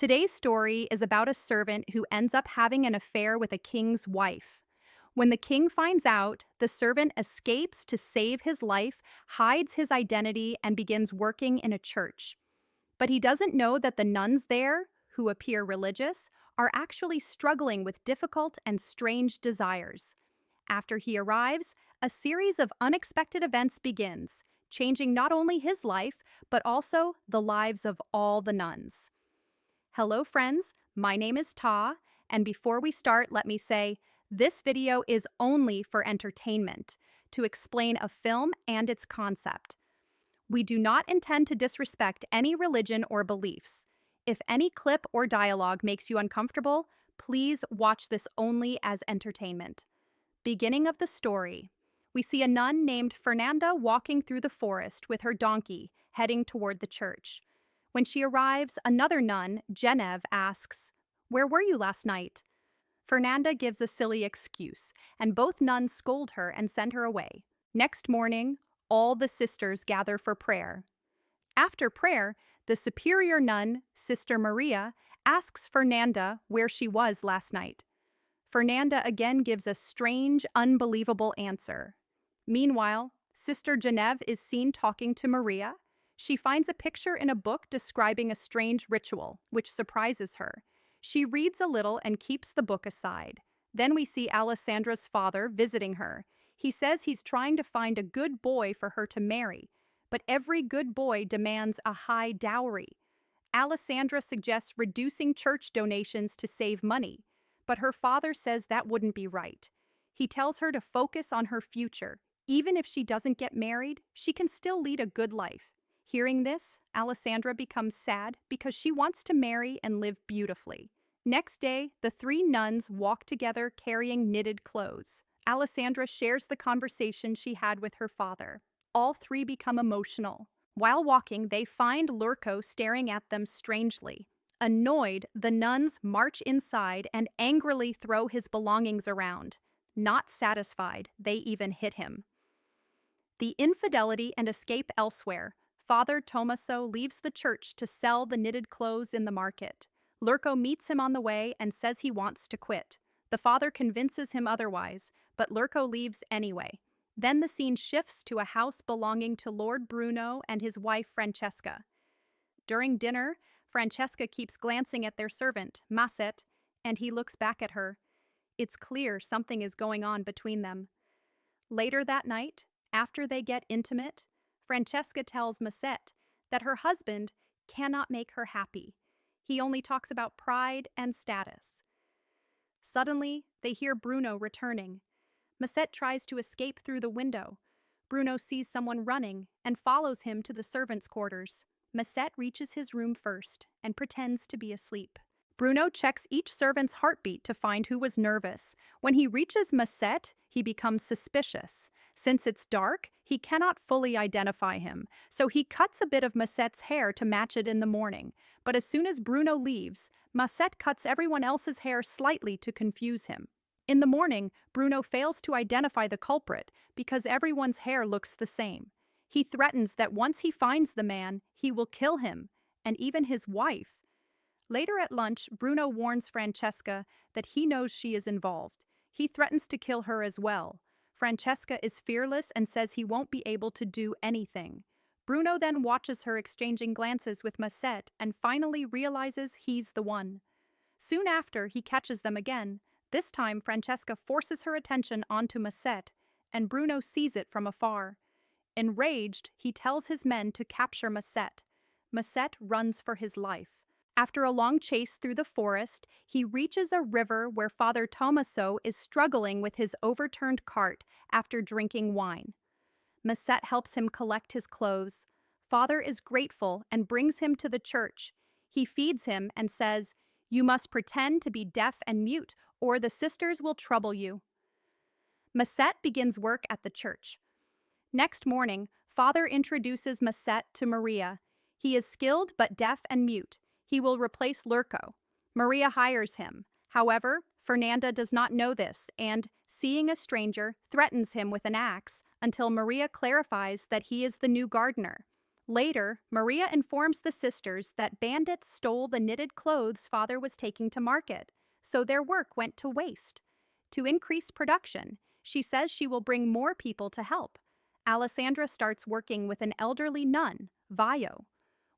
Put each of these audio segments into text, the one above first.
Today's story is about a servant who ends up having an affair with a king's wife. When the king finds out, the servant escapes to save his life, hides his identity, and begins working in a church. But he doesn't know that the nuns there, who appear religious, are actually struggling with difficult and strange desires. After he arrives, a series of unexpected events begins, changing not only his life, but also the lives of all the nuns. Hello friends, my name is Ta, and before we start, let me say, this video is only for entertainment, to explain a film and its concept. We do not intend to disrespect any religion or beliefs. If any clip or dialogue makes you uncomfortable, please watch this only as entertainment. Beginning of the story. We see a nun named Fernanda walking through the forest with her donkey, heading toward the church. When she arrives, another nun, Genevieve, asks, "Where were you last night?" Fernanda gives a silly excuse, and both nuns scold her and send her away. Next morning, all the sisters gather for prayer. After prayer, the superior nun, Sister Maria, asks Fernanda where she was last night. Fernanda again gives a strange, unbelievable answer. Meanwhile, Sister Genevieve is seen talking to Maria. She finds a picture in a book describing a strange ritual, which surprises her. She reads a little and keeps the book aside. Then we see Alessandra's father visiting her. He says he's trying to find a good boy for her to marry, but every good boy demands a high dowry. Alessandra suggests reducing church donations to save money, but her father says that wouldn't be right. He tells her to focus on her future. Even if she doesn't get married, she can still lead a good life. Hearing this, Alessandra becomes sad because she wants to marry and live beautifully. Next day, the three nuns walk together carrying knitted clothes. Alessandra shares the conversation she had with her father. All three become emotional. While walking, they find Lurko staring at them strangely. Annoyed, the nuns march inside and angrily throw his belongings around. Not satisfied, they even hit him. The infidelity and escape elsewhere. Father Tommaso leaves the church to sell the knitted clothes in the market. Lurko meets him on the way and says he wants to quit. The father convinces him otherwise, but Lurko leaves anyway. Then the scene shifts to a house belonging to Lord Bruno and his wife Francesca. During dinner, Francesca keeps glancing at their servant, Masset, and he looks back at her. It's clear something is going on between them. Later that night, after they get intimate, Francesca tells Masset that her husband cannot make her happy. He only talks about pride and status. Suddenly, they hear Bruno returning. Masset tries to escape through the window. Bruno sees someone running and follows him to the servants' quarters. Masset reaches his room first and pretends to be asleep. Bruno checks each servant's heartbeat to find who was nervous. When he reaches Masset, he becomes suspicious. Since it's dark, he cannot fully identify him, so he cuts a bit of Masset's hair to match it in the morning. But as soon as Bruno leaves, Masset cuts everyone else's hair slightly to confuse him. In the morning, Bruno fails to identify the culprit because everyone's hair looks the same. He threatens that once he finds the man, he will kill him, and even his wife. Later at lunch, Bruno warns Francesca that he knows she is involved. He threatens to kill her as well. Francesca is fearless and says he won't be able to do anything. Bruno then watches her exchanging glances with Masset and finally realizes he's the one. Soon after, he catches them again. This time, Francesca forces her attention onto Masset, and Bruno sees it from afar. Enraged, he tells his men to capture Masset. Masset runs for his life. After a long chase through the forest, he reaches a river where Father Tommaso is struggling with his overturned cart after drinking wine. Masset helps him collect his clothes. Father is grateful and brings him to the church. He feeds him and says, "You must pretend to be deaf and mute, or the sisters will trouble you." Masset begins work at the church. Next morning, Father introduces Masset to Maria. He is skilled but deaf and mute. He will replace Lurko. Maria hires him. However, Fernanda does not know this and, seeing a stranger, threatens him with an axe until Maria clarifies that he is the new gardener. Later, Maria informs the sisters that bandits stole the knitted clothes father was taking to market, so their work went to waste. To increase production, she says she will bring more people to help. Alessandra starts working with an elderly nun, Vaio.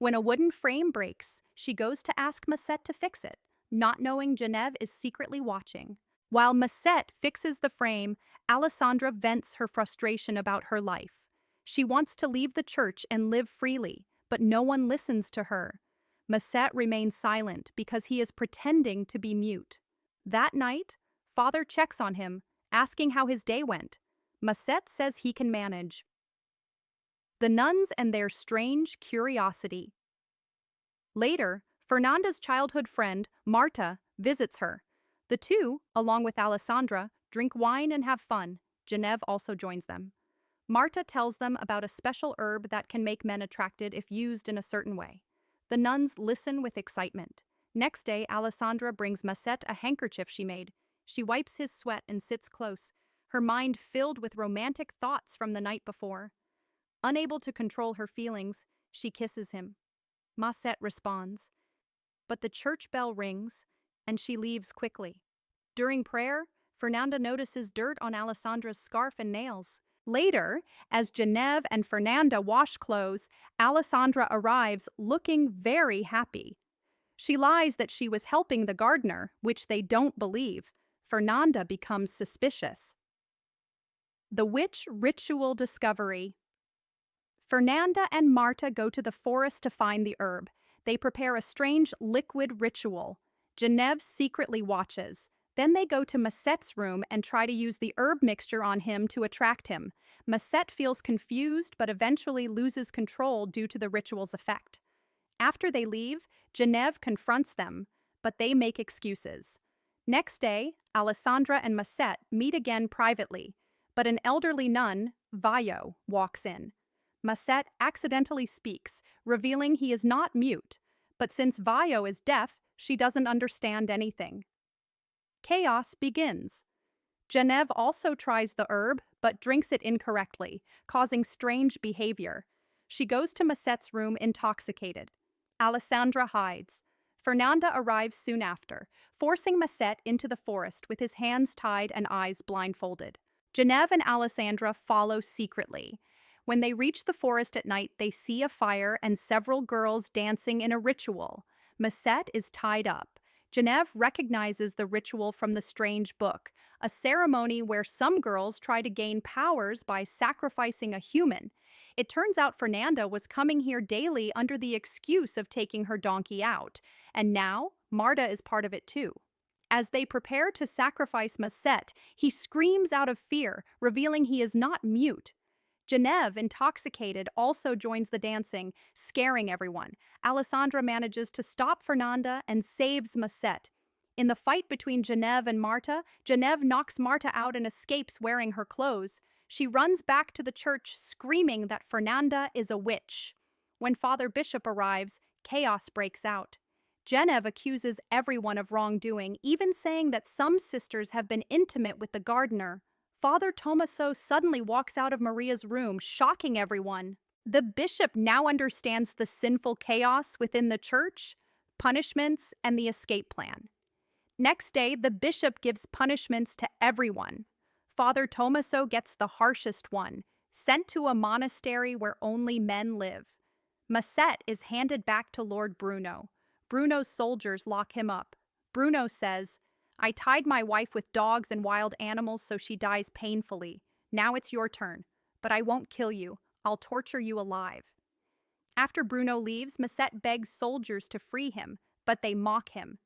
When a wooden frame breaks, she goes to ask Masset to fix it, not knowing Genevieve is secretly watching. While Masset fixes the frame, Alessandra vents her frustration about her life. She wants to leave the church and live freely, but no one listens to her. Masset remains silent because he is pretending to be mute. That night, Father checks on him, asking how his day went. Masset says he can manage. The nuns and their strange curiosity. Later, Fernanda's childhood friend, Marta, visits her. The two, along with Alessandra, drink wine and have fun. Genevieve also joins them. Marta tells them about a special herb that can make men attracted if used in a certain way. The nuns listen with excitement. Next day, Alessandra brings Masset a handkerchief she made. She wipes his sweat and sits close, her mind filled with romantic thoughts from the night before. Unable to control her feelings, she kisses him. Masset responds. But the church bell rings, and she leaves quickly. During prayer, Fernanda notices dirt on Alessandra's scarf and nails. Later, as Genevieve and Fernanda wash clothes, Alessandra arrives looking very happy. She lies that she was helping the gardener, which they don't believe. Fernanda becomes suspicious. The witch ritual discovery. Fernanda and Marta go to the forest to find the herb. They prepare a strange liquid ritual. Genevieve secretly watches. Then they go to Masset's room and try to use the herb mixture on him to attract him. Masset feels confused but eventually loses control due to the ritual's effect. After they leave, Genevieve confronts them, but they make excuses. Next day, Alessandra and Masset meet again privately, but an elderly nun, Vaio, walks in. Masset accidentally speaks, revealing he is not mute, but since Vaio is deaf, she doesn't understand anything. Chaos begins. Genevieve also tries the herb, but drinks it incorrectly, causing strange behavior. She goes to Masset's room intoxicated. Alessandra hides. Fernanda arrives soon after, forcing Masset into the forest with his hands tied and eyes blindfolded. Genevieve and Alessandra follow secretly. When they reach the forest at night, they see a fire and several girls dancing in a ritual. Masset is tied up. Genevieve recognizes the ritual from the strange book, a ceremony where some girls try to gain powers by sacrificing a human. It turns out Fernanda was coming here daily under the excuse of taking her donkey out, and now Marta is part of it too. As they prepare to sacrifice Masset, he screams out of fear, revealing he is not mute. Genevieve, intoxicated, also joins the dancing, scaring everyone. Alessandra manages to stop Fernanda and saves Masset. In the fight between Genevieve and Marta, Genevieve knocks Marta out and escapes wearing her clothes. She runs back to the church, screaming that Fernanda is a witch. When Father Bishop arrives, chaos breaks out. Genevieve accuses everyone of wrongdoing, even saying that some sisters have been intimate with the gardener. Father Tommaso suddenly walks out of Maria's room, shocking everyone. The bishop now understands the sinful chaos within the church, punishments, and the escape plan. Next day, the bishop gives punishments to everyone. Father Tommaso gets the harshest one, sent to a monastery where only men live. Masset is handed back to Lord Bruno. Bruno's soldiers lock him up. Bruno says, "I tied my wife with dogs and wild animals so she dies painfully. Now it's your turn. But I won't kill you. I'll torture you alive." After Bruno leaves, Masset begs soldiers to free him, but they mock him.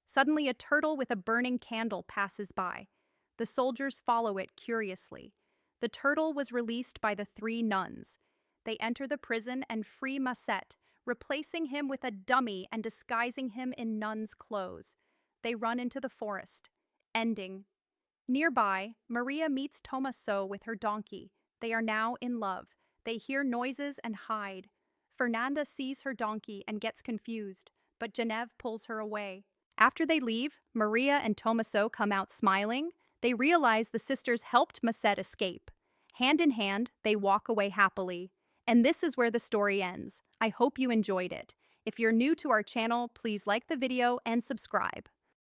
Suddenly, a turtle with a burning candle passes by. The soldiers follow it curiously. The turtle was released by the three nuns. They enter the prison and free Masset, replacing him with a dummy and disguising him in nun's clothes. They run into the forest. Ending. Nearby, Maria meets Tommaso with her donkey. They are now in love. They hear noises and hide. Fernanda sees her donkey and gets confused, but Genevieve pulls her away. After they leave, Maria and Tommaso come out smiling. They realize the sisters helped Masset escape. Hand in hand, they walk away happily. And this is where the story ends. I hope you enjoyed it. If you're new to our channel, please like the video and subscribe.